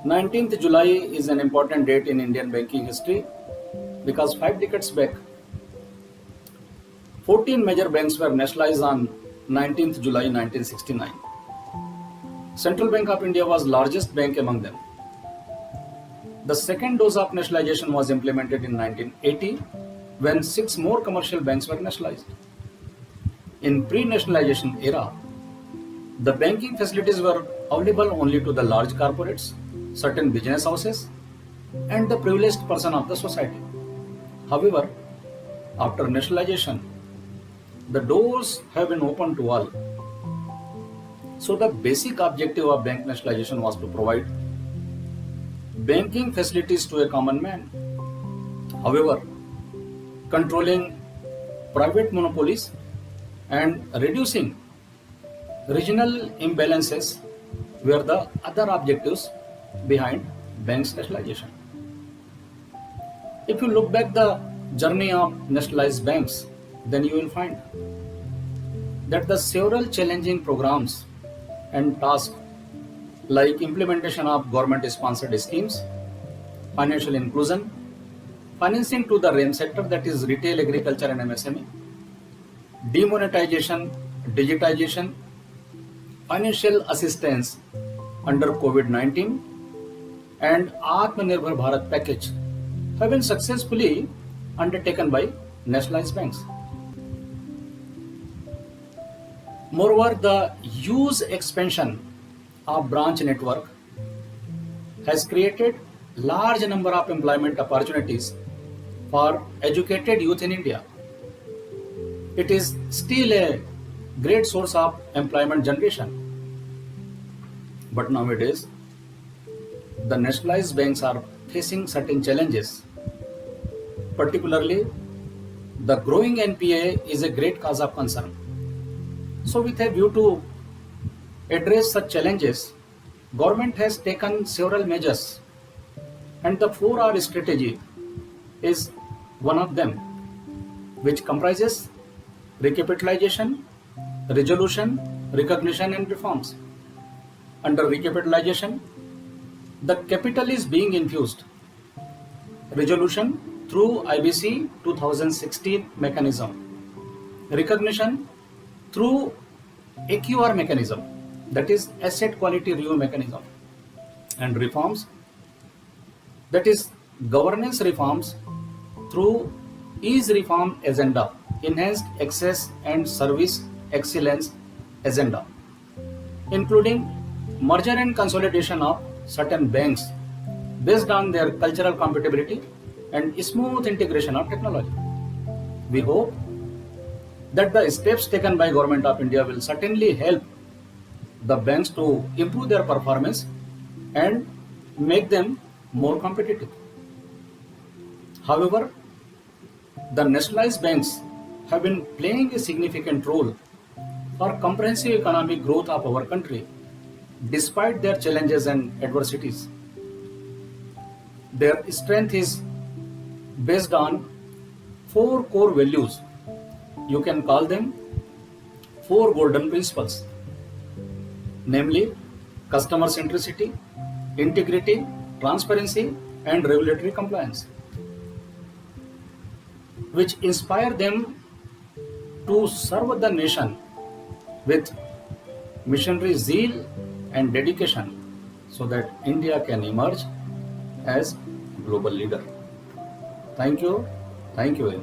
19th July is an important date in Indian banking history because 5 decades back, 14 major banks were nationalized on 19th July 1969. Central Bank of India was largest bank among them. The second dose of nationalization was implemented in 1980 when 6 more commercial banks were nationalized. In pre-nationalization era, the banking facilities were available only to the large corporates, certain business houses, and the privileged person of the society. However, after nationalization, the doors have been opened to all. So the basic objective of bank nationalization was to provide banking facilities to a common man. However, controlling private monopolies and reducing regional imbalances were the other objectives behind banks nationalization. If you look back the journey of nationalized banks, then you will find that the several challenging programs and tasks like implementation of government sponsored schemes, financial inclusion, financing to the REM sector, that is retail, agriculture and MSME, demonetization, digitization, financial assistance under COVID-19 and Atmanirbhar Bharat package have been successfully undertaken by nationalized banks. Moreover, the huge expansion of branch network has created large number of employment opportunities for educated youth in India. It is still a great source of employment generation. But nowadays, the nationalized banks are facing certain challenges. Particularly, the growing NPA is a great cause of concern. So with a view to address such challenges, government has taken several measures and the 4R strategy is one of them, which comprises recapitalization, resolution, recognition and reforms. Under recapitalization, the capital is being infused. Resolution through IBC 2016 mechanism. Recognition through AQR mechanism, that is asset quality review mechanism. And reforms, that is governance reforms through ease reform agenda, enhanced access and service excellence agenda, including merger and consolidation of certain banks based on their cultural compatibility and smooth integration of technology. We hope that the steps taken by Government of India will certainly help the banks to improve their performance and make them more competitive. However, the nationalized banks have been playing a significant role for comprehensive economic growth of our country despite their challenges and adversities. Their strength is based on 4 core values. You can call them 4 golden principles, namely customer centricity, integrity, transparency and regulatory compliance, which inspire them to serve the nation with missionary zeal and dedication so that India can emerge as global leader. Thank you. Thank you very much.